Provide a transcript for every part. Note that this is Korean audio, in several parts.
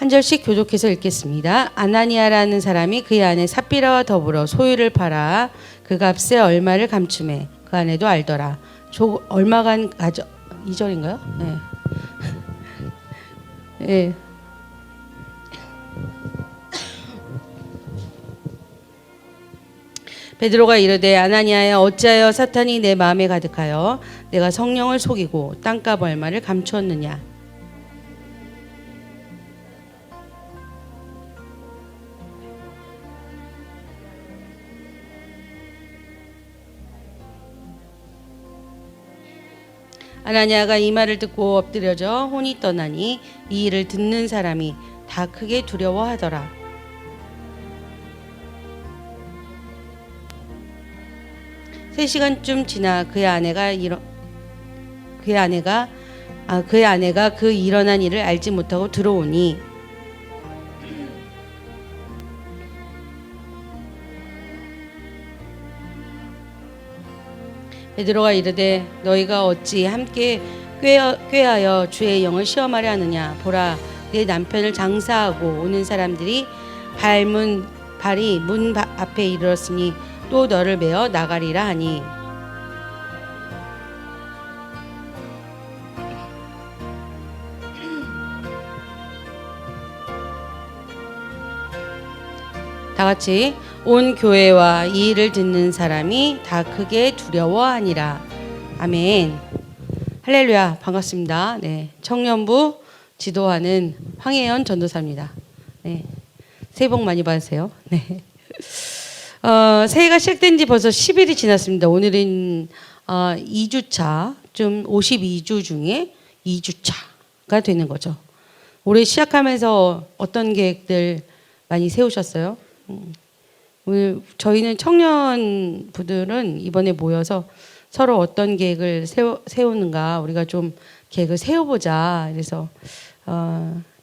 한 절씩 교독해서 읽겠습니다. 아나니아라는 사람이 그의 아내 삽비라와 더불어 소유를 팔아 그 값에 얼마를 감춤해 그 아내도 알더라. 얼마간 가져 2절인가요? 네. 네. 베드로가 이르되 아나니아야 어찌하여 사탄이 내 마음에 가득하여 내가 성령을 속이고 땅값 얼마를 감추었느냐. 아나니아가 이 말을 듣고 엎드려져 혼이 떠나니 이 일을 듣는 사람이 다 크게 두려워하더라. 세 시간쯤 지나 그의 아내가 그 일어난 일을 알지 못하고 들어오니 베드로가 이르되 너희가 어찌 함께 꾀하여 주의 영을 시험하려 하느냐. 보라, 내 남편을 장사하고 오는 사람들이 발이 문 앞에 이르렀으니 또 너를 메어 나가리라 하니. 다 같이 온 교회와 이 일을 듣는 사람이 다 크게 두려워하니라. 아멘. 할렐루야. 반갑습니다. 네, 청년부 지도하는 황혜연 전도사입니다. 네, 새해 복 많이 받으세요. 네. 새해가 시작된 지 벌써 10일이 지났습니다. 오늘은 2주차, 좀 52주 중에 2주차가 되는 거죠. 올해 시작하면서 어떤 계획들 많이 세우셨어요? 오늘 저희는 청년부들은 이번에 모여서 서로 어떤 계획을 세우는가 우리가 좀 계획을 세워보자. 그래서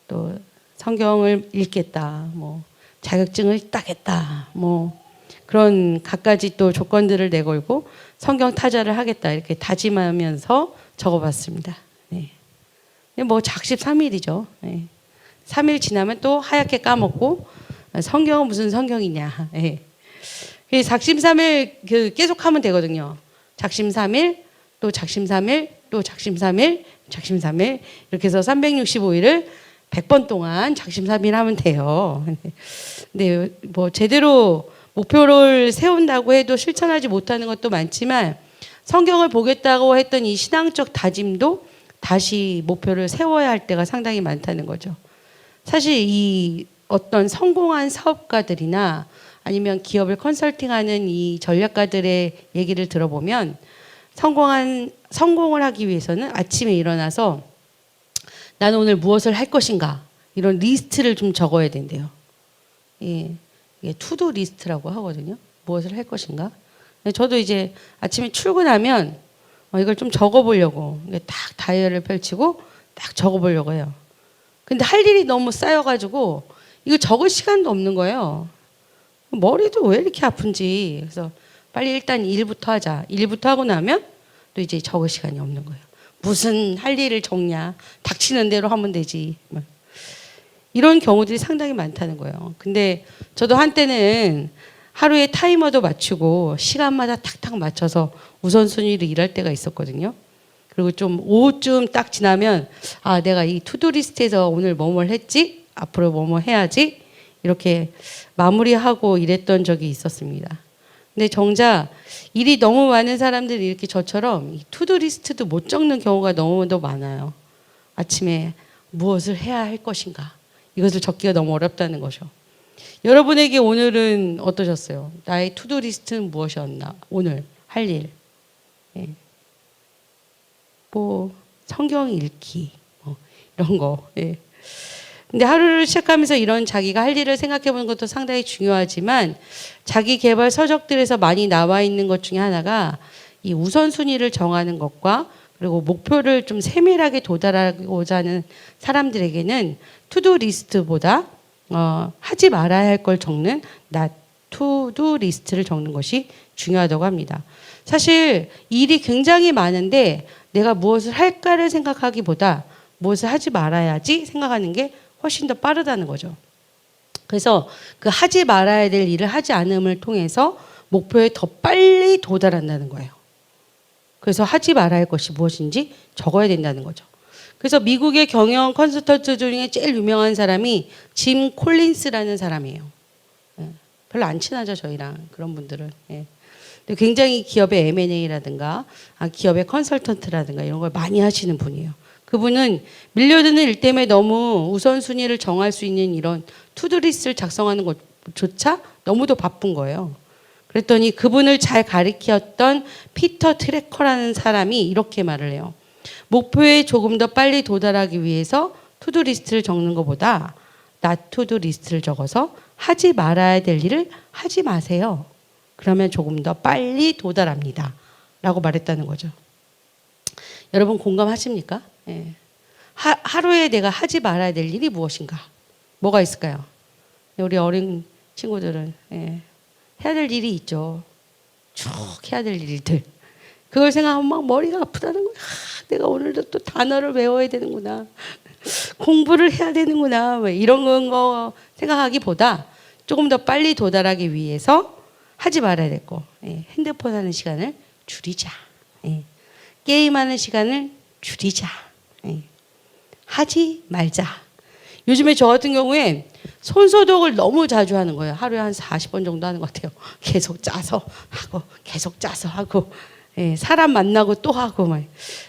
또 성경을 읽겠다, 뭐 자격증을 따겠다, 뭐 그런 갖가지 또 조건들을 내걸고 성경 타자를 하겠다 이렇게 다짐하면서 적어봤습니다. 네. 뭐 작심삼일이죠. 네. 3일 지나면 또 하얗게 까먹고 성경은 무슨 성경이냐. 네. 작심삼일 계속하면 되거든요. 작심삼일, 또 작심삼일, 또 작심삼일, 작심삼일 이렇게 해서 365일을 100번 동안 작심삼일 하면 돼요. 근데 뭐 제대로 목표를 세운다고 해도 실천하지 못하는 것도 많지만 성경을 보겠다고 했던 이 신앙적 다짐도 다시 목표를 세워야 할 때가 상당히 많다는 거죠. 사실 이 어떤 성공한 사업가들이나 아니면 기업을 컨설팅하는 이 전략가들의 얘기를 들어보면 성공을 하기 위해서는 아침에 일어나서 나는 오늘 무엇을 할 것인가 이런 리스트를 좀 적어야 된대요. 예, 이게 투두 리스트라고 하거든요. 무엇을 할 것인가. 저도 이제 아침에 출근하면 이걸 좀 적어보려고 딱 다이어리를 펼치고 딱 적어보려고 해요. 근데 할 일이 너무 쌓여가지고 이거 적을 시간도 없는 거예요. 머리도 왜 이렇게 아픈지. 그래서 빨리 일단 일부터 하자. 일부터 하고 나면 또 이제 적을 시간이 없는 거예요. 무슨 할 일을 적냐. 닥치는 대로 하면 되지. 이런 경우들이 상당히 많다는 거예요. 근데 저도 한때는 하루에 타이머도 맞추고 시간마다 탁탁 맞춰서 우선순위로 일할 때가 있었거든요. 그리고 좀 오후쯤 딱 지나면 내가 이 투두 리스트에서 오늘 뭐뭘 했지? 앞으로 뭐뭐 해야지? 이렇게 마무리하고 이랬던 적이 있었습니다. 근데 정작 일이 너무 많은 사람들이 이렇게 저처럼 이 투두 리스트도 못 적는 경우가 너무도 많아요. 아침에 무엇을 해야 할 것인가? 이것을 적기가 너무 어렵다는 거죠. 여러분에게 오늘은 어떠셨어요? 나의 투두 리스트는 무엇이었나? 오늘 할 일. 예. 뭐 성경 읽기 이런 거. 예. 근데 하루를 시작하면서 이런 자기가 할 일을 생각해 보는 것도 상당히 중요하지만 자기 개발 서적들에서 많이 나와 있는 것 중에 하나가 이 우선순위를 정하는 것과 그리고 목표를 좀 세밀하게 도달하고자 하는 사람들에게는 투두 리스트보다 하지 말아야 할 걸 적는 투두 리스트를 적는 것이 중요하다고 합니다. 사실 일이 굉장히 많은데 내가 무엇을 할까를 생각하기보다 무엇을 하지 말아야지 생각하는 게 훨씬 더 빠르다는 거죠. 그래서 그 하지 말아야 될 일을 하지 않음을 통해서 목표에 더 빨리 도달한다는 거예요. 그래서 하지 말아야 할 것이 무엇인지 적어야 된다는 거죠. 그래서 미국의 경영 컨설턴트 중에 제일 유명한 사람이 짐 콜린스라는 사람이에요. 예. 별로 안 친하죠, 저희랑 그런 분들은. 예. 근데 굉장히 기업의 M&A라든가 기업의 컨설턴트라든가 이런 걸 많이 하시는 분이에요. 그분은 밀려드는 일 때문에 너무 우선순위를 정할 수 있는 이런 투두리스트를 작성하는 것조차 너무도 바쁜 거예요. 그랬더니 그분을 잘 가리켰던 피터 트래커라는 사람이 이렇게 말을 해요. 목표에 조금 더 빨리 도달하기 위해서 투두리스트를 적는 것보다 not 투두리스트를 적어서 하지 말아야 될 일을 하지 마세요. 그러면 조금 더 빨리 도달합니다. 라고 말했다는 거죠. 여러분 공감하십니까? 예. 하루에 내가 하지 말아야 될 일이 무엇인가? 뭐가 있을까요? 우리 어린 친구들은 해야 될 일이 있죠. 쭉 해야 될 일들. 그걸 생각하면 막 머리가 아프다는 거야. 내가 오늘도 또 단어를 외워야 되는구나. 공부를 해야 되는구나. 이런 거 생각하기보다 조금 더 빨리 도달하기 위해서 하지 말아야 될 거. 핸드폰 하는 시간을 줄이자. 게임하는 시간을 줄이자. 하지 말자. 요즘에 저 같은 경우에 손소독을 너무 자주 하는 거예요. 하루에 한 40번 정도 하는 것 같아요. 계속 짜서 하고 계속 짜서 하고 사람 만나고 또 하고 막.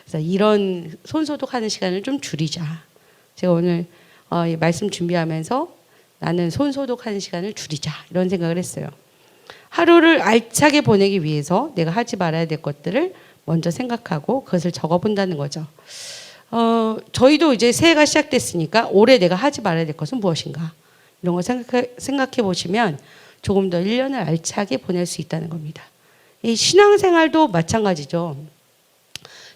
그래서 이런 손소독하는 시간을 좀 줄이자. 제가 오늘 말씀 준비하면서 나는 손소독하는 시간을 줄이자 이런 생각을 했어요. 하루를 알차게 보내기 위해서 내가 하지 말아야 될 것들을 먼저 생각하고 그것을 적어본다는 거죠. 저희도 이제 새해가 시작됐으니까 올해 내가 하지 말아야 될 것은 무엇인가 이런 거 생각해 보시면 조금 더 1년을 알차게 보낼 수 있다는 겁니다. 이 신앙생활도 마찬가지죠.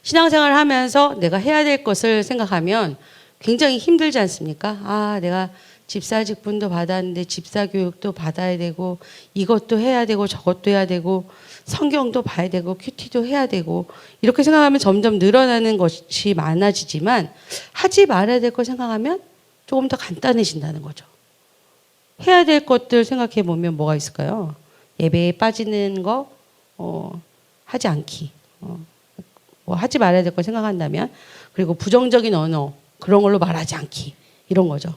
신앙생활을 하면서 내가 해야 될 것을 생각하면 굉장히 힘들지 않습니까? 내가 집사 직분도 받았는데 집사 교육도 받아야 되고 이것도 해야 되고 저것도 해야 되고 성경도 봐야 되고 큐티도 해야 되고 이렇게 생각하면 점점 늘어나는 것이 많아지지만 하지 말아야 될 걸 생각하면 조금 더 간단해진다는 거죠. 해야 될 것들 생각해 보면 뭐가 있을까요? 예배에 빠지는 거 하지 않기. 뭐 하지 말아야 될 걸 생각한다면 그리고 부정적인 언어 그런 걸로 말하지 않기 이런 거죠.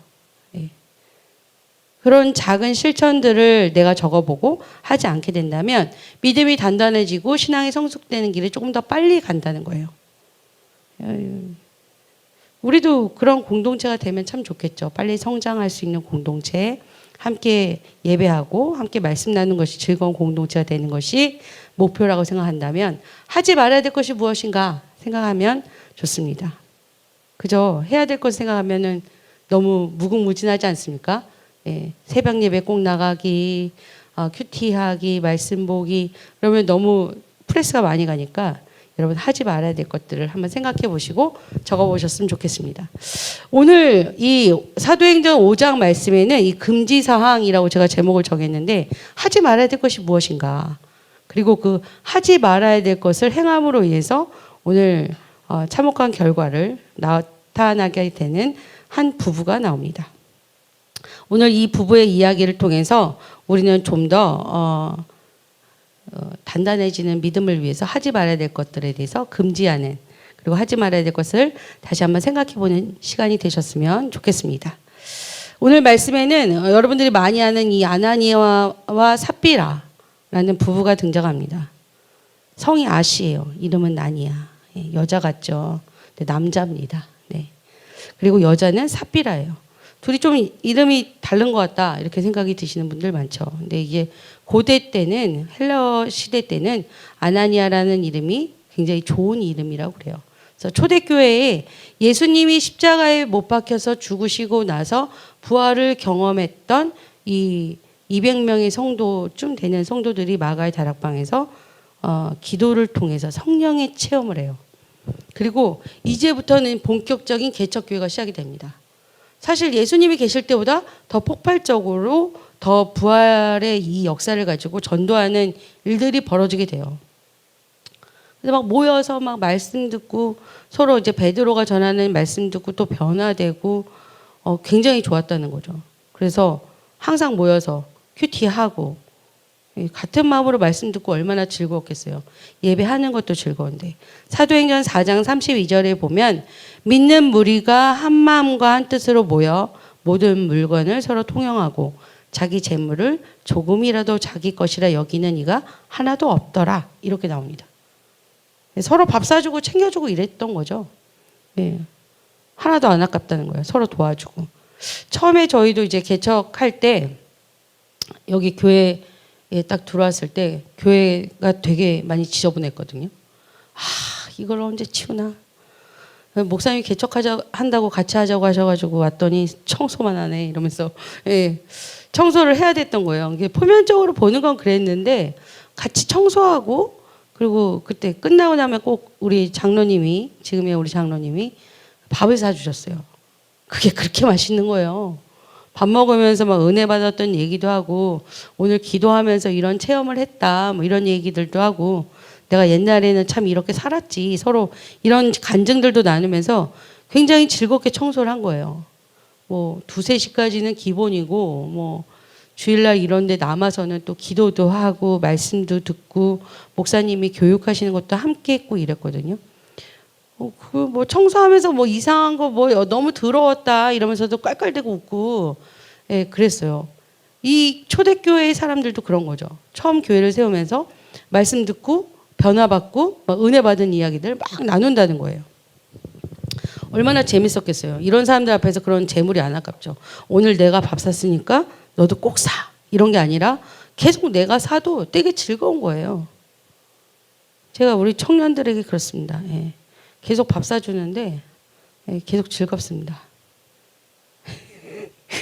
그런 작은 실천들을 내가 적어보고 하지 않게 된다면 믿음이 단단해지고 신앙이 성숙되는 길에 조금 더 빨리 간다는 거예요. 우리도 그런 공동체가 되면 참 좋겠죠. 빨리 성장할 수 있는 공동체, 함께 예배하고 함께 말씀 나누는 것이 즐거운 공동체가 되는 것이 목표라고 생각한다면 하지 말아야 될 것이 무엇인가 생각하면 좋습니다. 그저 해야 될 것 생각하면은 너무 무궁무진하지 않습니까? 새벽 예배 꼭 나가기, 큐티하기, 말씀 보기 그러면 너무 프레스가 많이 가니까 여러분 하지 말아야 될 것들을 한번 생각해 보시고 적어 보셨으면 좋겠습니다. 오늘 이 사도행전 5장 말씀에는 이 금지사항이라고 제가 제목을 정했는데 하지 말아야 될 것이 무엇인가 그리고 그 하지 말아야 될 것을 행함으로 인해서 오늘 참혹한 결과를 나타나게 되는 한 부부가 나옵니다. 오늘 이 부부의 이야기를 통해서 우리는 좀 더 단단해지는 믿음을 위해서 하지 말아야 될 것들에 대해서 금지하는 그리고 하지 말아야 될 것을 다시 한번 생각해보는 시간이 되셨으면 좋겠습니다. 오늘 말씀에는 여러분들이 많이 아는 이 아나니아와 삽비라라는 부부가 등장합니다. 성이 아시예요. 이름은 나니아. 여자 같죠. 근데 남자입니다. 네. 그리고 여자는 삽비라예요. 둘이 좀 이름이 다른 것 같다 이렇게 생각이 드시는 분들 많죠. 근데 이게 고대 때는 헬라 시대 때는 아나니아라는 이름이 굉장히 좋은 이름이라고 그래요. 그래서 초대교회에 예수님이 십자가에 못 박혀서 죽으시고 나서 부활을 경험했던 이 200명의 성도쯤 되는 성도들이 마가의 다락방에서 기도를 통해서 성령의 체험을 해요. 그리고 이제부터는 본격적인 개척교회가 시작이 됩니다. 사실 예수님이 계실 때보다 더 폭발적으로 더 부활의 이 역사를 가지고 전도하는 일들이 벌어지게 돼요. 그래서 막 모여서 막 말씀 듣고 서로 이제 베드로가 전하는 말씀 듣고 또 변화되고 굉장히 좋았다는 거죠. 그래서 항상 모여서 큐티하고 같은 마음으로 말씀 듣고 얼마나 즐거웠겠어요. 예배하는 것도 즐거운데. 사도행전 4장 32절에 보면 믿는 무리가 한 마음과 한 뜻으로 모여 모든 물건을 서로 통용하고 자기 재물을 조금이라도 자기 것이라 여기는 이가 하나도 없더라. 이렇게 나옵니다. 서로 밥 사주고 챙겨주고 이랬던 거죠. 예. 하나도 안 아깝다는 거예요. 서로 도와주고. 처음에 저희도 이제 개척할 때 여기 교회에 딱 들어왔을 때 교회가 되게 많이 지저분했거든요. 이걸 언제 치우나. 목사님이 한다고 같이 하자고 하셔가지고 왔더니 청소만 하네 이러면서 예, 청소를 해야 됐던 거예요. 표면적으로 보는 건 그랬는데 같이 청소하고 그리고 그때 끝나고 나면 꼭 우리 장로님이 지금의 우리 장로님이 밥을 사주셨어요. 그게 그렇게 맛있는 거예요. 밥 먹으면서 막 은혜 받았던 얘기도 하고 오늘 기도하면서 이런 체험을 했다 뭐 이런 얘기들도 하고 내가 옛날에는 참 이렇게 살았지 서로 이런 간증들도 나누면서 굉장히 즐겁게 청소를 한 거예요. 뭐 2, 3시까지는 기본이고 뭐 주일날 이런 데 남아서는 또 기도도 하고 말씀도 듣고 목사님이 교육하시는 것도 함께 했고 이랬거든요. 그 뭐 청소하면서 뭐 이상한 거 뭐 너무 더러웠다 이러면서도 깔깔대고 웃고 예, 그랬어요. 이 초대교회의 사람들도 그런 거죠. 처음 교회를 세우면서 말씀 듣고 변화받고 은혜 받은 이야기들 막 나눈다는 거예요. 얼마나 재밌었겠어요. 이런 사람들 앞에서 그런 재물이 안 아깝죠. 오늘 내가 밥 샀으니까 너도 꼭 사. 이런 게 아니라 계속 내가 사도 되게 즐거운 거예요. 제가 우리 청년들에게 그렇습니다. 예. 계속 밥 사주는데 예, 계속 즐겁습니다.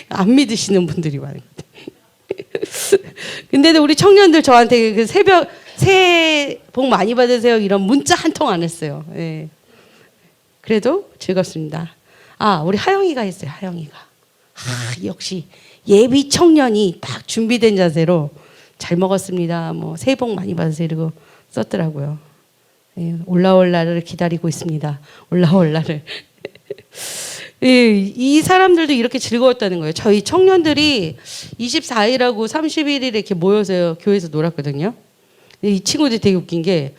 안 믿으시는 분들이 많은 것 같아요. 근데도 우리 청년들 저한테 그 새해 복 많이 받으세요 이런 문자 한 통 안 했어요. 예. 그래도 즐겁습니다. 우리 하영이가 했어요. 하영이가. 역시 예비 청년이 딱 준비된 자세로 잘 먹었습니다. 뭐 새해 복 많이 받으세요 이러고 썼더라고요. 예, 올라올 날을 기다리고 있습니다. 올라올 날을. 예, 이 사람들도 이렇게 즐거웠다는 거예요. 저희 청년들이 24일하고 31일에 이렇게 모여서 교회에서 놀았거든요. 이 친구들이 되게 웃긴 게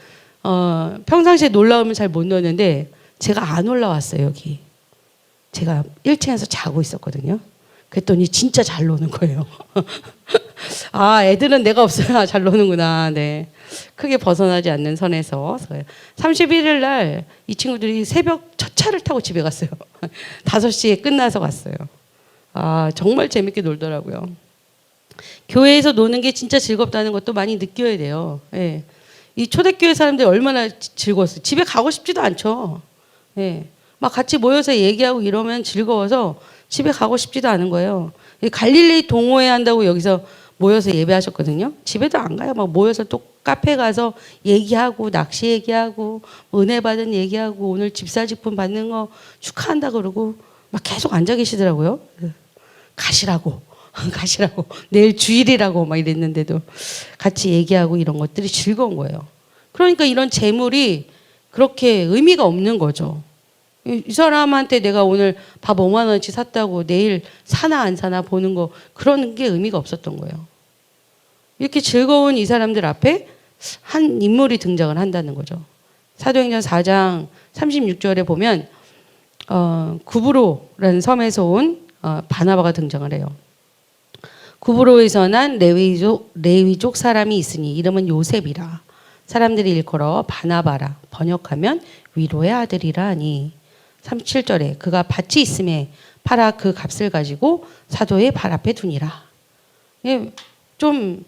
평상시에 놀러 오면 잘 못 노는데 제가 안 올라왔어요. 여기. 제가 1층에서 자고 있었거든요. 그랬더니 진짜 잘 노는 거예요. 애들은 내가 없어야 잘 노는구나. 네. 크게 벗어나지 않는 선에서 31일 날 이 친구들이 새벽 첫 차를 타고 집에 갔어요. 5시에 끝나서 갔어요. 정말 재밌게 놀더라고요. 교회에서 노는 게 진짜 즐겁다는 것도 많이 느껴야 돼요. 예. 이 초대교회 사람들이 얼마나 즐거웠어요. 집에 가고 싶지도 않죠. 예. 막 같이 모여서 얘기하고 이러면 즐거워서 집에 가고 싶지도 않은 거예요. 갈릴리 동호회 한다고 여기서 모여서 예배하셨거든요. 집에도 안 가요. 막 모여서 또 카페 가서 얘기하고 낚시 얘기하고 은혜 받은 얘기하고 오늘 집사직분 받는 거 축하한다 그러고 막 계속 앉아 계시더라고요. 가시라고 내일 주일이라고 막 이랬는데도 같이 얘기하고 이런 것들이 즐거운 거예요. 그러니까 이런 재물이 그렇게 의미가 없는 거죠. 이 사람한테 내가 오늘 밥 5만 원치 샀다고 내일 사나 안 사나 보는 거 그런 게 의미가 없었던 거예요. 이렇게 즐거운 이 사람들 앞에 한 인물이 등장을 한다는 거죠. 사도행전 4장 36절에 보면 구브로라는 섬에서 온 바나바가 등장을 해요. 구브로에서 난 레위족 사람이 있으니 이름은 요셉이라. 사람들이 일컬어 바나바라. 번역하면 위로의 아들이라 하니. 37절에 그가 밭이 있음에 팔아 그 값을 가지고 사도의 발 앞에 두니라. 좀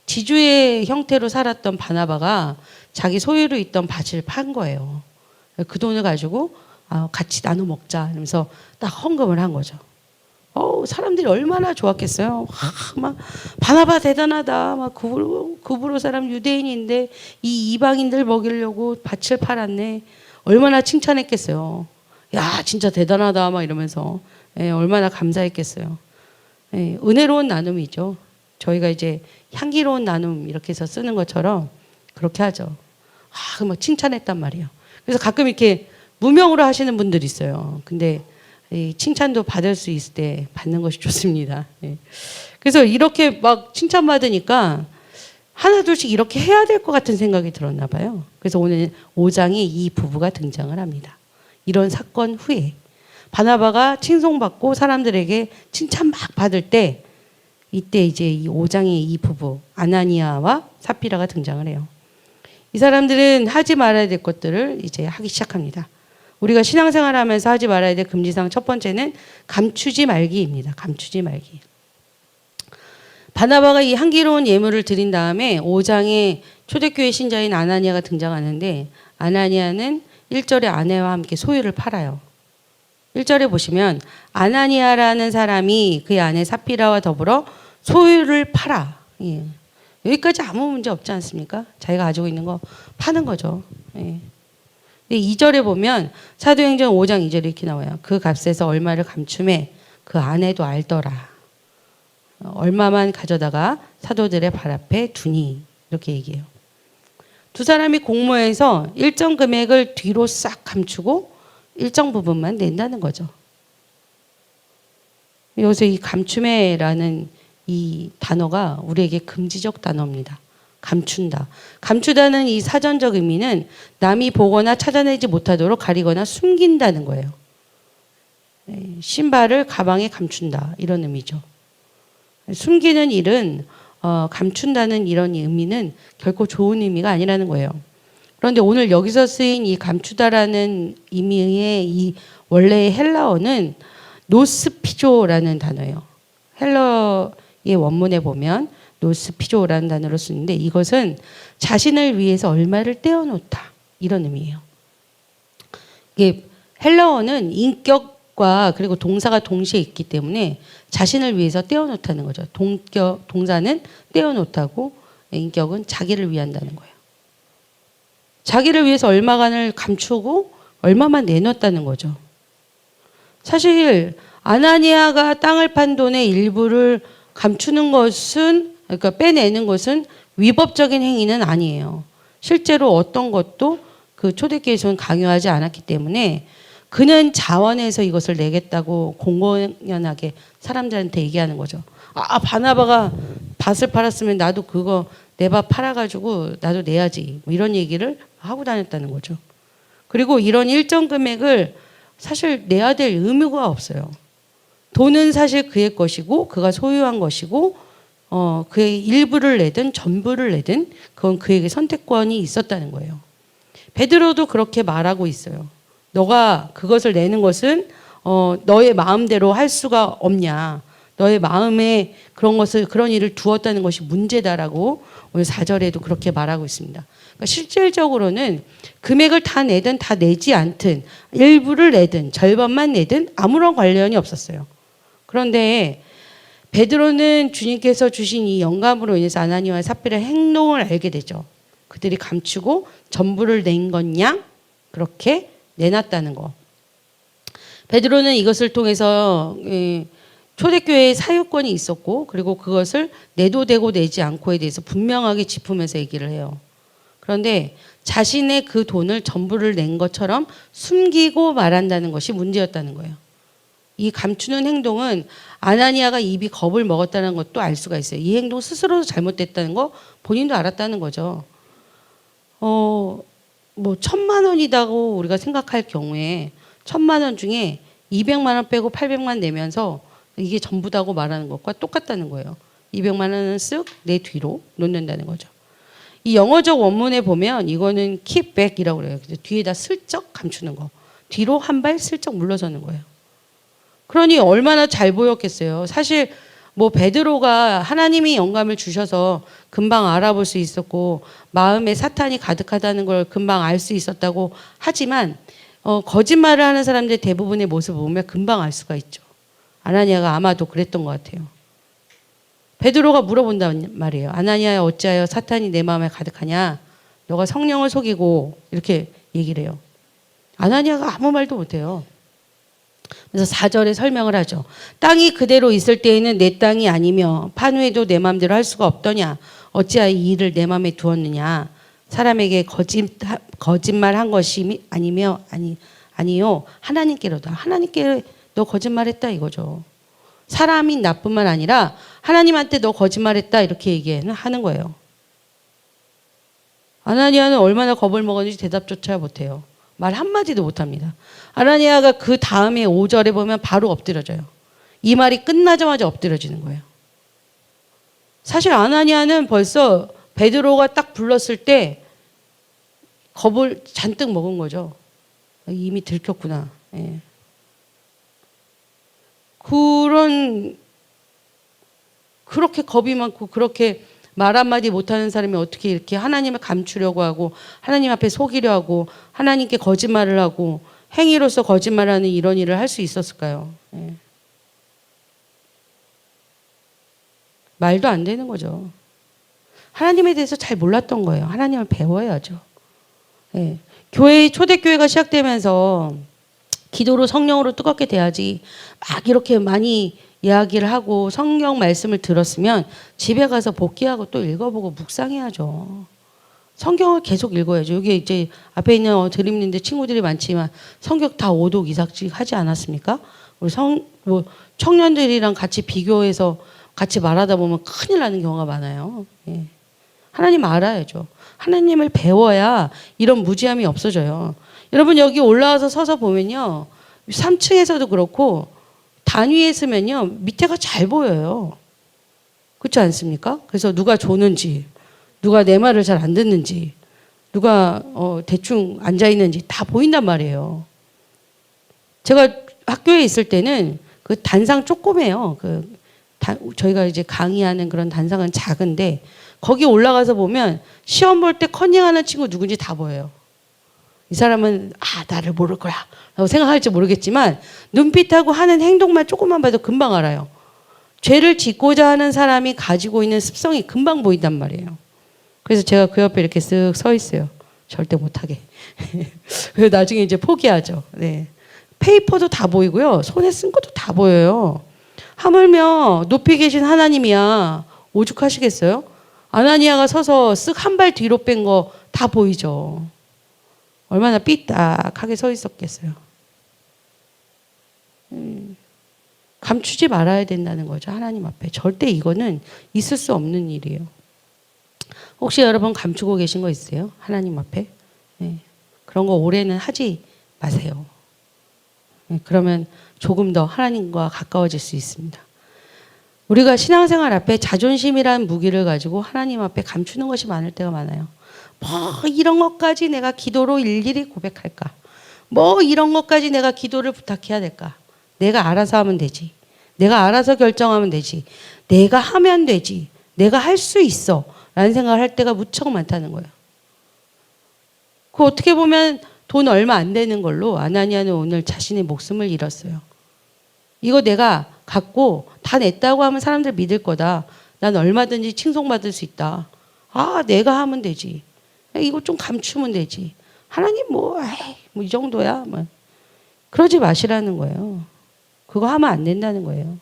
지주의 형태로 살았던 바나바가 자기 소유로 있던 밭을 판 거예요. 그 돈을 가지고 같이 나눠 먹자 이러면서 딱 헌금을 한 거죠. 사람들이 얼마나 좋았겠어요. 막 바나바 대단하다. 막 구브로 사람 유대인인데 이 이방인들 먹이려고 밭을 팔았네. 얼마나 칭찬했겠어요. 야 진짜 대단하다 막 이러면서 얼마나 감사했겠어요. 은혜로운 나눔이죠. 저희가 이제 향기로운 나눔 이렇게 해서 쓰는 것처럼 그렇게 하죠. 막 칭찬했단 말이에요. 그래서 가끔 이렇게 무명으로 하시는 분들이 있어요. 근데 칭찬도 받을 수 있을 때 받는 것이 좋습니다. 예. 그래서 이렇게 막 칭찬받으니까 하나둘씩 이렇게 해야 될 것 같은 생각이 들었나 봐요. 그래서 오늘 5장에 이 부부가 등장을 합니다. 이런 사건 후에 바나바가 칭송받고 사람들에게 칭찬 막 받을 때 이때 이제 이 5장의 이 부부 아나니아와 삽비라가 등장을 해요. 이 사람들은 하지 말아야 될 것들을 이제 하기 시작합니다. 우리가 신앙생활 하면서 하지 말아야 될 금지사항 첫 번째는 감추지 말기입니다. 감추지 말기. 바나바가 이 향기로운 예물을 드린 다음에 5장에 초대교회 신자인 아나니아가 등장하는데 아나니아는 1절에 아내와 함께 소유를 팔아요. 1절에 보시면 아나니아라는 사람이 그의 아내 삽비라와 더불어 소유를 팔아. 예. 여기까지 아무 문제 없지 않습니까? 자기가 가지고 있는 거 파는 거죠. 예. 2절에 보면 사도행전 5장 2절에 이렇게 나와요. 그 값에서 얼마를 감춤해 그 아내도 알더라. 얼마만 가져다가 사도들의 발 앞에 두니 이렇게 얘기해요. 두 사람이 공모해서 일정 금액을 뒤로 싹 감추고 일정 부분만 낸다는 거죠. 여기서 이 감춤해라는 이 단어가 우리에게 금지적 단어입니다. 감춘다. 감추다는 이 사전적 의미는 남이 보거나 찾아내지 못하도록 가리거나 숨긴다는 거예요. 신발을 가방에 감춘다 이런 의미죠. 숨기는 일은 감춘다는 이런 의미는 결코 좋은 의미가 아니라는 거예요. 그런데 오늘 여기서 쓰인 이 감추다라는 의미의 이 원래의 헬라어는 노스피조라는 단어예요. 헬라어의 원문에 보면 노스피조라는 단어로 쓰는데 이것은 자신을 위해서 얼마를 떼어놓다 이런 의미예요. 이게 헬라어는 인격과 그리고 동사가 동시에 있기 때문에 자신을 위해서 떼어놓다는 거죠. 동사는 떼어놓다고 인격은 자기를 위한다는 거예요. 자기를 위해서 얼마간을 감추고 얼마만 내놓았다는 거죠. 사실 아나니아가 땅을 판 돈의 일부를 감추는 것은 그러니까 빼내는 것은 위법적인 행위는 아니에요. 실제로 어떤 것도 그 초대교회에서는 강요하지 않았기 때문에 그는 자원해서 이것을 내겠다고 공공연하게 사람들한테 얘기하는 거죠. 아, 바나바가 밭을 팔았으면 나도 그거 내 밭 팔아가지고 나도 내야지. 뭐 이런 얘기를 하고 다녔다는 거죠. 그리고 이런 일정 금액을 사실 내야 될 의무가 없어요. 돈은 사실 그의 것이고 그가 소유한 것이고 그의 일부를 내든 전부를 내든 그건 그에게 선택권이 있었다는 거예요. 베드로도 그렇게 말하고 있어요. 너가 그것을 내는 것은 너의 마음대로 할 수가 없냐. 너의 마음에 그런 일을 두었다는 것이 문제다라고 오늘 4절에도 그렇게 말하고 있습니다. 그러니까 실질적으로는 금액을 다 내든 다 내지 않든 일부를 내든 절반만 내든 아무런 관련이 없었어요. 그런데 베드로는 주님께서 주신 이 영감으로 인해서 아나니아와 삽비라의 행동을 알게 되죠. 그들이 감추고 전부를 낸 것냥 그렇게 내놨다는 거. 베드로는 이것을 통해서 초대교회의 사유권이 있었고 그리고 그것을 내도 되고 내지 않고에 대해서 분명하게 짚으면서 얘기를 해요. 그런데 자신의 그 돈을 전부를 낸 것처럼 숨기고 말한다는 것이 문제였다는 거예요. 이 감추는 행동은 아나니아가 입이 겁을 먹었다는 것도 알 수가 있어요. 이 행동 스스로도 잘못됐다는 거 본인도 알았다는 거죠. 뭐 1,000만 원이라고 우리가 생각할 경우에 1,000만 원 중에 200만 원 빼고 800만 내면서 이게 전부다고 말하는 것과 똑같다는 거예요. 200만 원은 쓱 내 뒤로 놓는다는 거죠. 이 영어적 원문에 보면 이거는 keep back이라고 그래요. 뒤에다 슬쩍 감추는 거. 뒤로 한 발 슬쩍 물러서는 거예요. 그러니 얼마나 잘 보였겠어요. 사실 뭐 베드로가 하나님이 영감을 주셔서 금방 알아볼 수 있었고 마음에 사탄이 가득하다는 걸 금방 알 수 있었다고 하지만 거짓말을 하는 사람들 대부분의 모습을 보면 금방 알 수가 있죠. 아나니아가 아마도 그랬던 것 같아요. 베드로가 물어본단 말이에요. 아나니아야 어찌하여 사탄이 내 마음에 가득하냐. 너가 성령을 속이고 이렇게 얘기를 해요. 아나니아가 아무 말도 못해요. 그래서 4절에 설명을 하죠. 땅이 그대로 있을 때에는 내 땅이 아니며 판 후에도 내 마음대로 할 수가 없더냐. 어찌하여 이 일을 내 마음에 두었느냐. 사람에게 거짓말한 것이 아니요 하나님께로다. 하나님께 너 거짓말했다 이거죠. 사람이 나뿐만 아니라 하나님한테 너 거짓말했다 이렇게 얘기하는 거예요. 아나니아는 얼마나 겁을 먹었는지 대답조차 못해요. 말 한마디도 못합니다. 아나니아가 그 다음에 5절에 보면 바로 엎드려져요. 이 말이 끝나자마자 엎드려지는 거예요. 사실 아나니아는 벌써 베드로가 딱 불렀을 때 겁을 잔뜩 먹은 거죠. 이미 들켰구나. 예. 그렇게 겁이 많고 그렇게 말 한마디 못하는 사람이 어떻게 이렇게 하나님을 감추려고 하고 하나님 앞에 속이려 하고 하나님께 거짓말을 하고 행위로서 거짓말하는 이런 일을 할 수 있었을까요? 예. 말도 안 되는 거죠. 하나님에 대해서 잘 몰랐던 거예요. 하나님을 배워야죠. 예. 초대교회가 시작되면서 기도로 성령으로 뜨겁게 돼야지 막 이렇게 많이 이야기를 하고 성경 말씀을 들었으면 집에 가서 복기하고 또 읽어보고 묵상해야죠. 성경을 계속 읽어야죠. 여기 이제 앞에 있는 드림님들 친구들이 많지만 성경 다 5독 이상씩 하지 않았습니까? 우리 청년들이랑 같이 비교해서 같이 말하다 보면 큰일 나는 경우가 많아요. 예. 하나님 알아야죠. 하나님을 배워야 이런 무지함이 없어져요. 여러분 여기 올라와서 서서 보면요. 3층에서도 그렇고 단 위에 있으면요. 밑에가 잘 보여요. 그렇지 않습니까? 그래서 누가 조는지 누가 내 말을 잘 안 듣는지 누가 대충 앉아있는지 다 보인단 말이에요. 제가 학교에 있을 때는 그 단상 조그매요. 저희가 이제 강의하는 그런 단상은 작은데 거기 올라가서 보면 시험 볼 때 컨닝하는 친구 누군지 다 보여요. 이 사람은 나를 모를 거야 라고 생각할지 모르겠지만 눈빛하고 하는 행동만 조금만 봐도 금방 알아요. 죄를 짓고자 하는 사람이 가지고 있는 습성이 금방 보인단 말이에요. 그래서 제가 그 옆에 이렇게 쓱 서 있어요. 절대 못하게. 그래서 나중에 이제 포기하죠. 네. 페이퍼도 다 보이고요. 손에 쓴 것도 다 보여요. 하물며 높이 계신 하나님이야 오죽하시겠어요? 아나니아가 서서 쓱 한 발 뒤로 뺀 거 다 보이죠. 얼마나 삐딱하게 서 있었겠어요. 감추지 말아야 된다는 거죠. 하나님 앞에. 절대 이거는 있을 수 없는 일이에요. 혹시 여러분 감추고 계신 거 있어요? 하나님 앞에? 네. 그런 거 올해는 하지 마세요. 네. 그러면 조금 더 하나님과 가까워질 수 있습니다. 우리가 신앙생활 앞에 자존심이라는 무기를 가지고 하나님 앞에 감추는 것이 많을 때가 많아요. 이런 것까지 내가 기도로 일일이 고백할까? 이런 것까지 내가 기도를 부탁해야 될까? 내가 알아서 하면 되지. 내가 알아서 결정하면 되지. 내가 하면 되지. 내가 할 수 있어. 라는 생각을 할 때가 무척 많다는 거예요. 어떻게 보면 돈 얼마 안 되는 걸로 아나니아는 오늘 자신의 목숨을 잃었어요. 이거 내가 갖고 다 냈다고 하면 사람들 믿을 거다. 난 얼마든지 칭송받을 수 있다. 내가 하면 되지. 이거 좀 감추면 되지. 하나님 이 정도야. 그러지 마시라는 거예요. 그거 하면 안 된다는 거예요.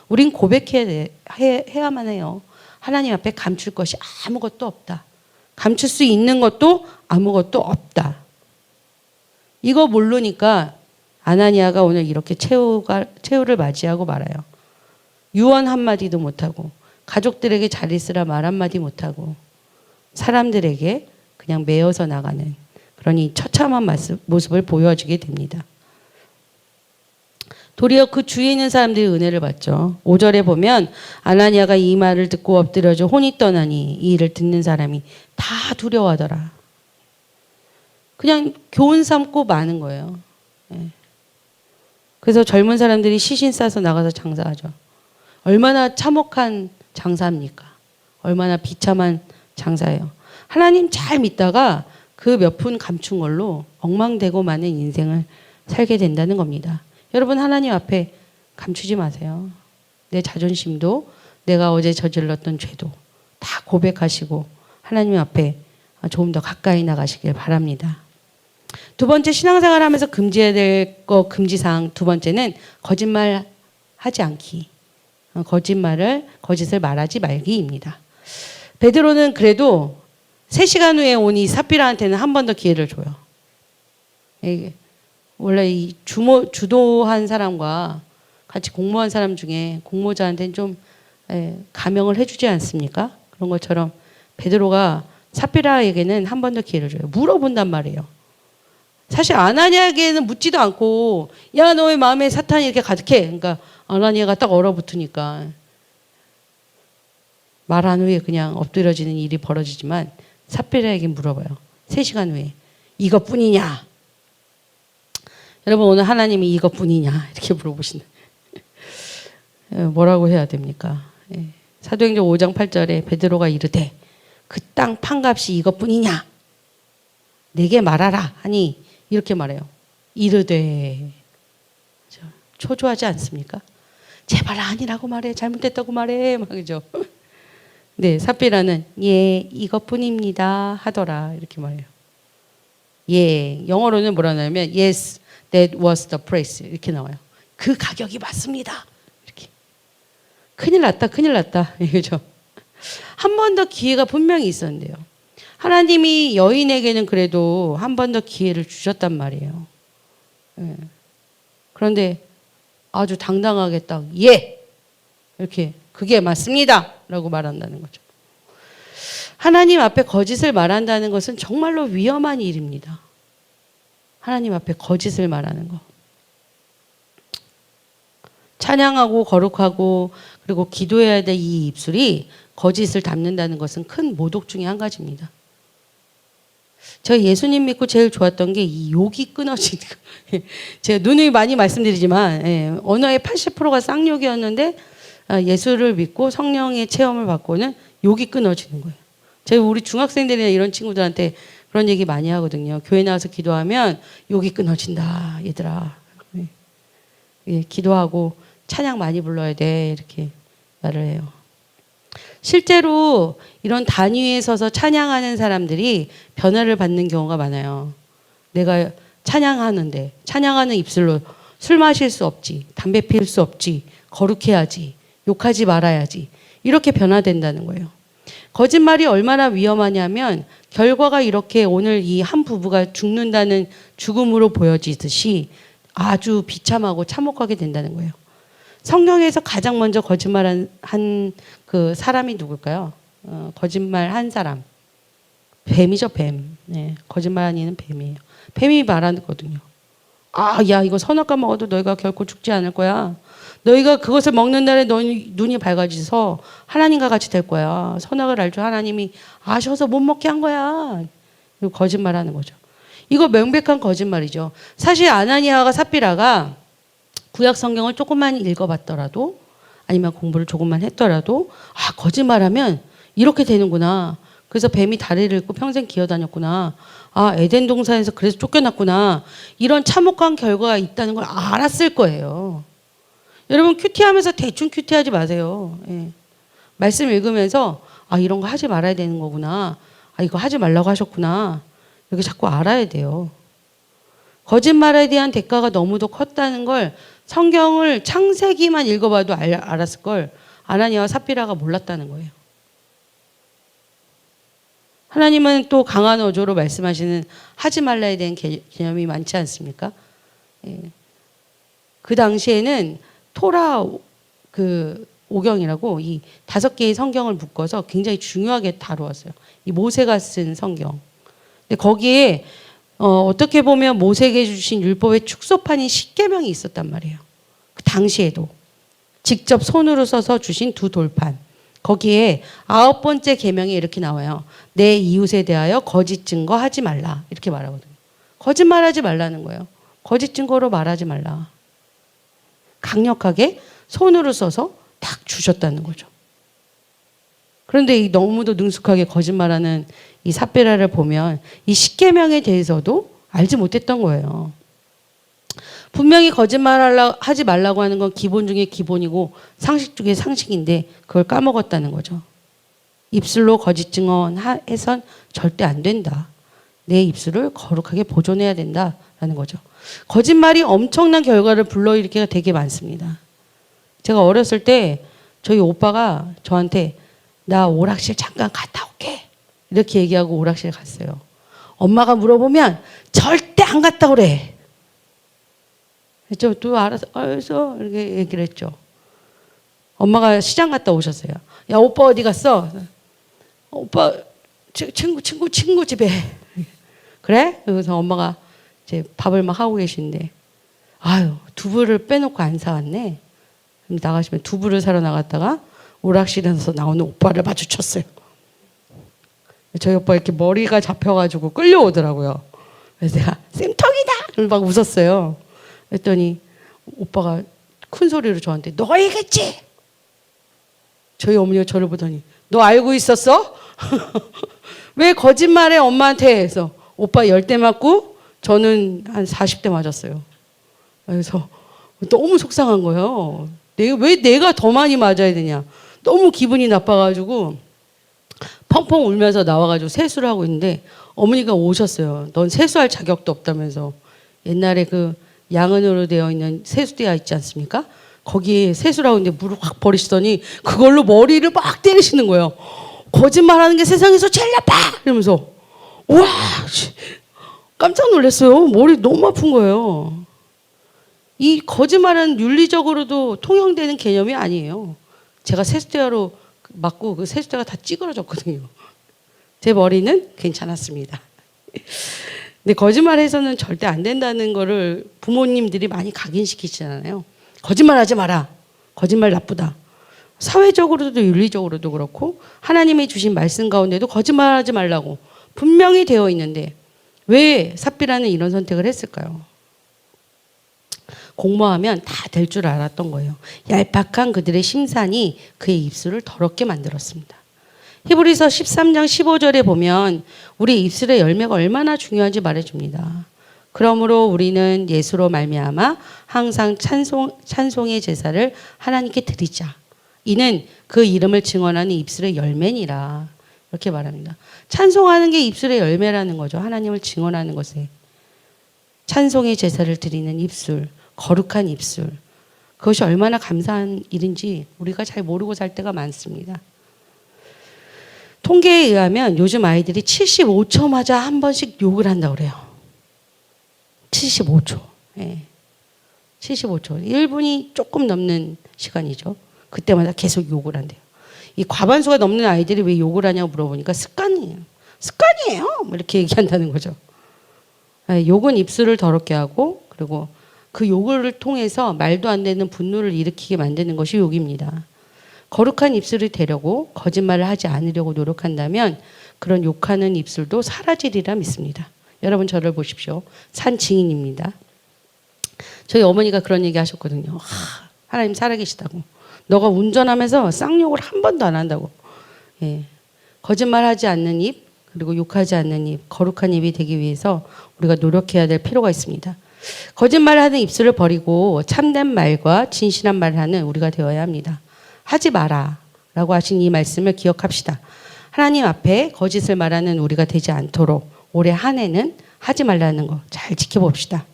우린 고백해야만 해요. 하나님 앞에 감출 것이 아무것도 없다. 감출 수 있는 것도 아무것도 없다. 이거 모르니까 아나니아가 오늘 이렇게 최후를 맞이하고 말아요. 유언 한마디도 못하고 가족들에게 잘 있으라 말 한마디 못하고 사람들에게 그냥 매어서 나가는 그런 이 처참한 모습을 보여주게 됩니다. 도리어 그 주위에 있는 사람들이 은혜를 받죠. 5절에 보면 아나니아가 이 말을 듣고 엎드려져 혼이 떠나니 이 일을 듣는 사람이 다 두려워하더라. 그냥 교훈 삼고 마는 거예요. 네. 그래서 젊은 사람들이 시신 싸서 나가서 장사하죠. 얼마나 참혹한 장사입니까? 얼마나 비참한 장사예요. 하나님 잘 믿다가 그 몇 푼 감춘 걸로 엉망되고 마는 인생을 살게 된다는 겁니다. 여러분 하나님 앞에 감추지 마세요. 내 자존심도 내가 어제 저질렀던 죄도 다 고백하시고 하나님 앞에 조금 더 가까이 나가시길 바랍니다. 두 번째, 신앙생활 하면서 금지해야 될 거 금지사항 두 번째는 거짓말 하지 않기. 거짓을 말하지 말기입니다. 베드로는 그래도 3시간 후에 온 이 삽비라한테는 한 번 더 기회를 줘요. 원래 이 주도한 사람과 같이 공모한 사람 중에 공모자한테는 좀 감형을 해주지 않습니까? 그런 것처럼 베드로가 삽비라에게는 한 번 더 기회를 줘요. 물어본단 말이에요. 사실 아나니아에게는 묻지도 않고 야 너의 마음에 사탄이 이렇게 가득해. 그러니까 아나니아가 딱 얼어붙으니까 말한 후에 그냥 엎드려지는 일이 벌어지지만 삽비라에게 물어봐요. 3시간 후에 이것뿐이냐? 여러분 오늘 하나님이 이것뿐이냐? 이렇게 물어보신다. 뭐라고 해야 됩니까? 사도행전 5장 8절에 베드로가 이르되 그 땅 판값이 이것뿐이냐? 내게 말하라 하니 이렇게 말해요. 이르되 초조하지 않습니까? 제발 아니라고 말해. 잘못됐다고 말해. 막 그죠? 네, 삽비라는 예, 이것뿐입니다 하더라. 이렇게 말해요. 예, 영어로는 뭐라 하냐면 yes, that was the price 이렇게 나와요. 그 가격이 맞습니다. 이렇게. 큰일 났다. 큰일 났다. 이거죠. 한 번 더 기회가 분명히 있었는데요. 하나님이 여인에게는 그래도 한 번 더 기회를 주셨단 말이에요. 그런데 아주 당당하게 딱 예! 이렇게 그게 맞습니다. 라고 말한다는 거죠. 하나님 앞에 거짓을 말한다는 것은 정말로 위험한 일입니다. 하나님 앞에 거짓을 말하는 거. 찬양하고 거룩하고 그리고 기도해야 될 이 입술이 거짓을 담는다는 것은 큰 모독 중에 한 가지입니다. 제가 예수님 믿고 제일 좋았던 게 이 욕이 끊어지는 거. 제가 누누이 많이 말씀드리지만 언어의 80%가 쌍욕이었는데 예수를 믿고 성령의 체험을 받고는 욕이 끊어지는 거예요. 제가 우리 중학생들이나 이런 친구들한테 그런 얘기 많이 하거든요. 교회 나와서 기도하면 욕이 끊어진다 얘들아. 기도하고 찬양 많이 불러야 돼 이렇게 말을 해요. 실제로 이런 단위에 서서 찬양하는 사람들이 변화를 받는 경우가 많아요. 내가 찬양하는데 찬양하는 입술로 술 마실 수 없지, 담배 피울 수 없지, 거룩해야지, 욕하지 말아야지 이렇게 변화된다는 거예요. 거짓말이 얼마나 위험하냐면 결과가 이렇게 오늘 이 한 부부가 죽는다는 죽음으로 보여지듯이 아주 비참하고 참혹하게 된다는 거예요. 성경에서 가장 먼저 거짓말한 그 사람이 누굴까요? 거짓말한 사람. 뱀이죠, 뱀. 네, 거짓말한 이는 뱀이에요. 뱀이 말하거든요. 야, 이거 선악과 먹어도 너희가 결코 죽지 않을 거야. 너희가 그것을 먹는 날에 너희 눈이 밝아져서 하나님과 같이 될 거야. 선악을 알 줄 하나님이 아셔서 못 먹게 한 거야. 이거 거짓말하는 거죠. 이거 명백한 거짓말이죠. 사실 아나니아와 삽비라가 구약 성경을 조금만 읽어봤더라도 아니면 공부를 조금만 했더라도 거짓말하면 이렇게 되는구나. 그래서 뱀이 다리를 잃고 평생 기어다녔구나. 에덴 동산에서 그래서 쫓겨났구나. 이런 참혹한 결과가 있다는 걸 알았을 거예요. 여러분 큐티하면서 대충 큐티하지 마세요. 말씀 읽으면서 이런 거 하지 말아야 되는 거구나. 이거 하지 말라고 하셨구나. 이렇게 자꾸 알아야 돼요. 거짓말에 대한 대가가 너무도 컸다는 걸 성경을 창세기만 읽어봐도 알았을 걸 아나니아와 삽비라가 몰랐다는 거예요. 하나님은 또 강한 어조로 말씀하시는 하지 말라에 대한 개념이 많지 않습니까? 그 당시에는 토라 오경이라고 이 5개의 성경을 묶어서 굉장히 중요하게 다루었어요. 이 모세가 쓴 성경. 근데 거기에 어떻게 보면 모세에게 주신 율법의 축소판인 십계명이 있었단 말이에요. 그 당시에도 직접 손으로 써서 주신 2 돌판. 거기에 9번째 계명이 이렇게 나와요. 내 이웃에 대하여 거짓 증거하지 말라. 이렇게 말하거든요. 거짓말하지 말라는 거예요. 거짓 증거로 말하지 말라. 강력하게 손으로 써서 딱 주셨다는 거죠. 그런데 너무도 능숙하게 거짓말하는 이 삽비라를 보면 이 십계명에 대해서도 알지 못했던 거예요. 분명히 거짓말하지 말라고 하는 건 기본 중에 기본이고 상식 중에 상식인데 그걸 까먹었다는 거죠. 입술로 거짓 증언해선 절대 안 된다. 내 입술을 거룩하게 보존해야 된다라는 거죠. 거짓말이 엄청난 결과를 불러일으키기가 되게 많습니다. 제가 어렸을 때 저희 오빠가 저한테 나 오락실 잠깐 갔다 올게 이렇게 얘기하고 오락실 갔어요. 엄마가 물어보면 절대 안 갔다 오래. 저도 알아서 이렇게 얘기를 했죠. 엄마가 시장 갔다 오셨어요. 야, 오빠 어디 갔어? 오빠 친구 집에. 그래? 그래서 엄마가 이제 밥을 막 하고 계신데, 아유, 두부를 빼놓고 안 사왔네. 나가시면 두부를 사러 나갔다가 오락실에서 나오는 오빠를 마주쳤어요. 저희 오빠 이렇게 머리가 잡혀가지고 끌려오더라고요. 그래서 내가 쌤통이다! 막 웃었어요. 그랬더니 오빠가 큰 소리로 저한테 너가 얘기했지? 저희 어머니가 저를 보더니 너 알고 있었어? 왜 거짓말해 엄마한테 해서 오빠 10대 맞고 저는 한 40대 맞았어요. 그래서 너무 속상한 거예요. 왜 내가 더 많이 맞아야 되냐. 너무 기분이 나빠가지고 펑펑 울면서 나와가지고 세수를 하고 있는데 어머니가 오셨어요. 넌 세수할 자격도 없다면서. 옛날에 그 양은으로 되어 있는 세수대야 있지 않습니까? 거기에 세수를 하고 있는데 물을 확 버리시더니 그걸로 머리를 막 때리시는 거예요. 거짓말하는 게 세상에서 제일 나빠! 이러면서 우와! 깜짝 놀랐어요. 머리 너무 아픈 거예요. 이 거짓말은 윤리적으로도 통용되는 개념이 아니에요. 제가 세수대로 맞고 그 세수대가 다 찌그러졌거든요. 제 머리는 괜찮았습니다. 근데 거짓말해서는 절대 안 된다는 거를 부모님들이 많이 각인시키시잖아요. 거짓말하지 마라. 거짓말 나쁘다. 사회적으로도 윤리적으로도 그렇고 하나님이 주신 말씀 가운데도 거짓말하지 말라고 분명히 되어 있는데 왜 삽비라는 이런 선택을 했을까요? 공모하면 다 될 줄 알았던 거예요. 얄팍한 그들의 심산이 그의 입술을 더럽게 만들었습니다. 히브리서 13장 15절에 보면 우리 입술의 열매가 얼마나 중요한지 말해줍니다. 그러므로 우리는 예수로 말미암아 항상 찬송의 제사를 하나님께 드리자. 이는 그 이름을 증언하는 입술의 열매니라. 이렇게 말합니다. 찬송하는 게 입술의 열매라는 거죠. 하나님을 증언하는 것에. 찬송의 제사를 드리는 입술, 거룩한 입술. 그것이 얼마나 감사한 일인지 우리가 잘 모르고 살 때가 많습니다. 통계에 의하면 요즘 아이들이 75초마다 한 번씩 욕을 한다고 그래요. 75초. 예. 75초. 1분이 조금 넘는 시간이죠. 그때마다 계속 욕을 한대요. 이 과반수가 넘는 아이들이 왜 욕을 하냐고 물어보니까 습관이에요. 뭐 이렇게 얘기한다는 거죠. 예, 욕은 입술을 더럽게 하고 그리고 그 욕을 통해서 말도 안 되는 분노를 일으키게 만드는 것이 욕입니다. 거룩한 입술을 되려고 거짓말을 하지 않으려고 노력한다면 그런 욕하는 입술도 사라지리라 믿습니다. 여러분 저를 보십시오. 산 증인입니다. 저희 어머니가 그런 얘기 하셨거든요. 하나님 살아계시다고. 너가 운전하면서 쌍욕을 한 번도 안 한다고. 예. 거짓말하지 않는 입 그리고 욕하지 않는 입 거룩한 입이 되기 위해서 우리가 노력해야 될 필요가 있습니다. 거짓말하는 입술을 버리고 참된 말과 진실한 말을 하는 우리가 되어야 합니다. 하지 마라 라고 하신 이 말씀을 기억합시다. 하나님 앞에 거짓을 말하는 우리가 되지 않도록 올해 한 해는 하지 말라는 거 잘 지켜봅시다.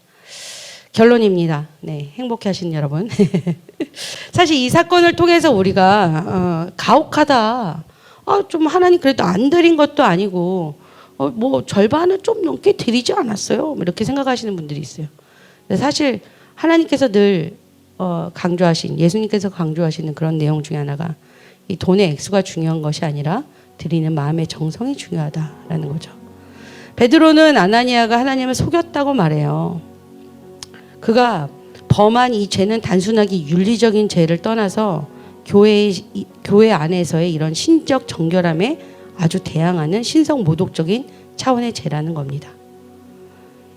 결론입니다. 네, 행복해 하시는 여러분. 사실 이 사건을 통해서 우리가 가혹하다. 좀 하나님 그래도 안 드린 것도 아니고 뭐 절반은 좀 넘게 드리지 않았어요. 이렇게 생각하시는 분들이 있어요. 근데 사실 하나님께서 늘 강조하신 예수님께서 강조하시는 그런 내용 중에 하나가 이 돈의 액수가 중요한 것이 아니라 드리는 마음의 정성이 중요하다라는 거죠. 베드로는 아나니아가 하나님을 속였다고 말해요. 그가 범한 이 죄는 단순하게 윤리적인 죄를 떠나서 교회 안에서의 이런 신적 정결함에 아주 대항하는 신성 모독적인 차원의 죄라는 겁니다.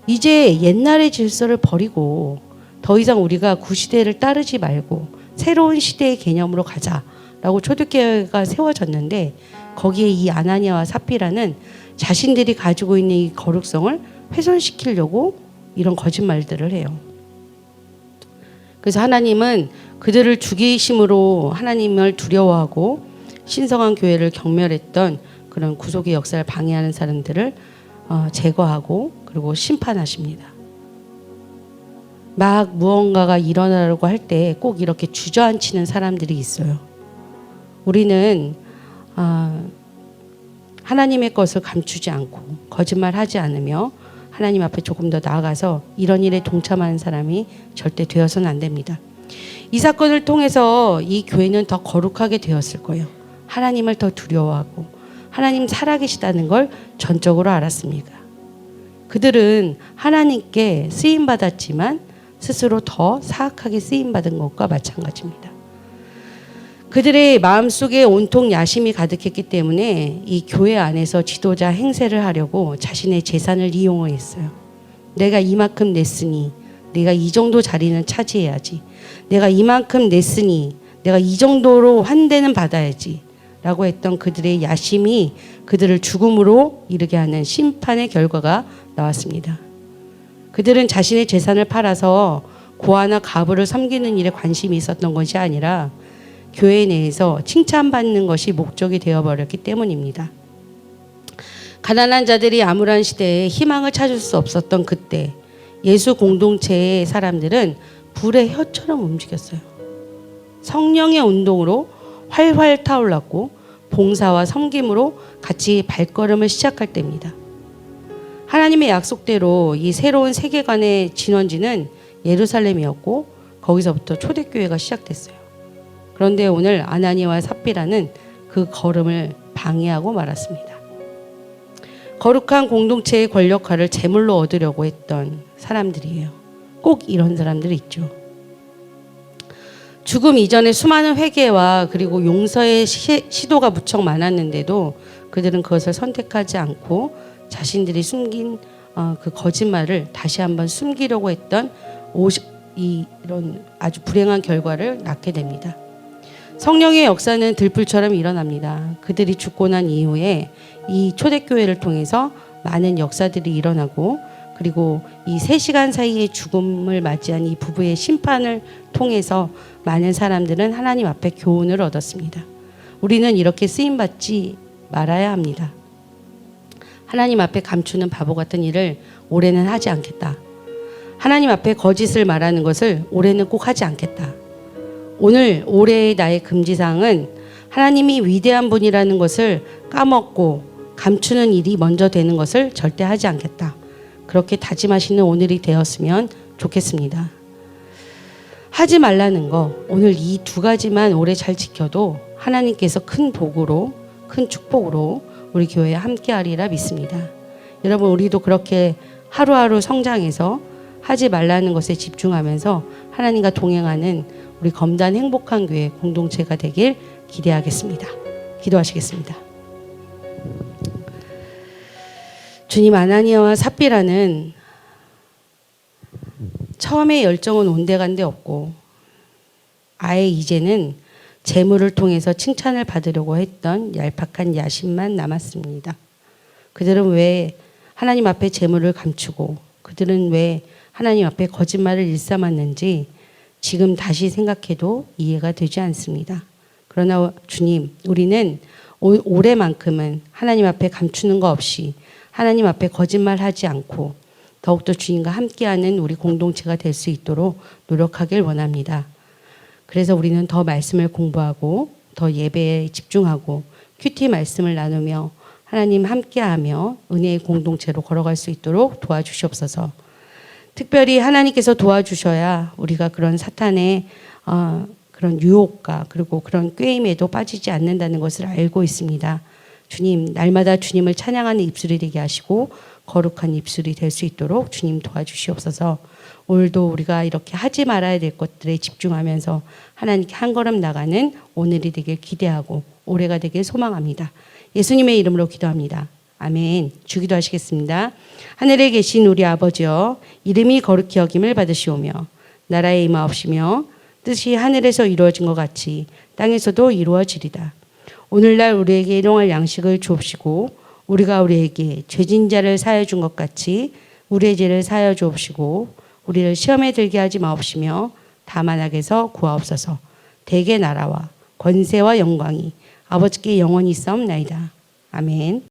이제 옛날의 질서를 버리고 더 이상 우리가 구시대를 따르지 말고 새로운 시대의 개념으로 가자라고 초대교회가 세워졌는데 거기에 이 아나니아와 삽비라는 자신들이 가지고 있는 이 거룩성을 훼손시키려고 이런 거짓말들을 해요. 그래서 하나님은 그들을 죽이심으로 하나님을 두려워하고 신성한 교회를 경멸했던 그런 구속의 역사를 방해하는 사람들을 제거하고 그리고 심판하십니다. 막 무언가가 일어나려고 할 때 꼭 이렇게 주저앉히는 사람들이 있어요. 우리는 하나님의 것을 감추지 않고 거짓말하지 않으며 하나님 앞에 조금 더 나아가서 이런 일에 동참하는 사람이 절대 되어서는 안 됩니다. 이 사건을 통해서 이 교회는 더 거룩하게 되었을 거예요. 하나님을 더 두려워하고 하나님 살아계시다는 걸 전적으로 알았습니다. 그들은 하나님께 쓰임받았지만 스스로 더 사악하게 쓰임받은 것과 마찬가지입니다. 그들의 마음속에 온통 야심이 가득했기 때문에 이 교회 안에서 지도자 행세를 하려고 자신의 재산을 이용했어요. 내가 이만큼 냈으니 내가 이 정도 자리는 차지해야지. 내가 이만큼 냈으니 내가 이 정도로 환대는 받아야지 라고 했던 그들의 야심이 그들을 죽음으로 이르게 하는 심판의 결과가 나왔습니다. 그들은 자신의 재산을 팔아서 고아나 가부를 섬기는 일에 관심이 있었던 것이 아니라 교회 내에서 칭찬받는 것이 목적이 되어버렸기 때문입니다. 가난한 자들이 암울한 시대에 희망을 찾을 수 없었던 그때 예수 공동체의 사람들은 불의 혀처럼 움직였어요. 성령의 운동으로 활활 타올랐고 봉사와 섬김으로 같이 발걸음을 시작할 때입니다. 하나님의 약속대로 이 새로운 세계관의 진원지는 예루살렘이었고 거기서부터 초대교회가 시작됐어요. 그런데 오늘 아나니아와 삽비라는 그 걸음을 방해하고 말았습니다. 거룩한 공동체의 권력화를 제물로 얻으려고 했던 사람들이에요. 꼭 이런 사람들이 있죠. 죽음 이전에 수많은 회개와 그리고 용서의 시도가 무척 많았는데도 그들은 그것을 선택하지 않고 자신들이 숨긴 그 거짓말을 다시 한번 숨기려고 했던 이런 아주 불행한 결과를 낳게 됩니다. 성령의 역사는 들불처럼 일어납니다. 그들이 죽고 난 이후에 이 초대교회를 통해서 많은 역사들이 일어나고 그리고 이 3시간 사이의 죽음을 맞이한 이 부부의 심판을 통해서 많은 사람들은 하나님 앞에 교훈을 얻었습니다. 우리는 이렇게 쓰임받지 말아야 합니다. 하나님 앞에 감추는 바보 같은 일을 올해는 하지 않겠다. 하나님 앞에 거짓을 말하는 것을 올해는 꼭 하지 않겠다. 오늘 올해의 나의 금지사항은 하나님이 위대한 분이라는 것을 까먹고 감추는 일이 먼저 되는 것을 절대 하지 않겠다. 그렇게 다짐하시는 오늘이 되었으면 좋겠습니다. 하지 말라는 거 오늘 이 2가지만 오래 잘 지켜도 하나님께서 큰 복으로 큰 축복으로 우리 교회에 함께하리라 믿습니다. 여러분 우리도 그렇게 하루하루 성장해서 하지 말라는 것에 집중하면서 하나님과 동행하는 우리 검단 행복한 교회 공동체가 되길 기대하겠습니다. 기도하시겠습니다. 주님, 아나니아와 삽비라는 처음에 열정은 온데간데 없고 아예 이제는 재물을 통해서 칭찬을 받으려고 했던 얄팍한 야심만 남았습니다. 그들은 왜 하나님 앞에 재물을 감추고 그들은 왜 하나님 앞에 거짓말을 일삼았는지 지금 다시 생각해도 이해가 되지 않습니다. 그러나 주님, 우리는 올해만큼은 하나님 앞에 감추는 거 없이 하나님 앞에 거짓말하지 않고 더욱더 주님과 함께하는 우리 공동체가 될 수 있도록 노력하길 원합니다. 그래서 우리는 더 말씀을 공부하고 더 예배에 집중하고 큐티 말씀을 나누며 하나님 함께하며 은혜의 공동체로 걸어갈 수 있도록 도와주시옵소서. 특별히 하나님께서 도와주셔야 우리가 그런 사탄의 그런 유혹과 그리고 그런 꾀임에도 빠지지 않는다는 것을 알고 있습니다. 주님, 날마다 주님을 찬양하는 입술이 되게 하시고 거룩한 입술이 될 수 있도록 주님 도와주시옵소서. 오늘도 우리가 이렇게 하지 말아야 될 것들에 집중하면서 하나님께 한 걸음 나가는 오늘이 되길 기대하고 올해가 되길 소망합니다. 예수님의 이름으로 기도합니다. 아멘. 주기도 하시겠습니다. 하늘에 계신 우리 아버지여, 이름이 거룩히 여김을 받으시오며 나라에 임하옵시며 뜻이 하늘에서 이루어진 것 같이 땅에서도 이루어지리다. 오늘날 우리에게 일용할 양식을 주옵시고 우리가 우리에게 죄진 자를 사하여 준 것 같이 우리의 죄를 사하여 주옵시고 우리를 시험에 들게 하지 마옵시며 다만 악에서 구하옵소서. 대개 나라와 권세와 영광이 아버지께 영원히 있사옵나이다. 아멘.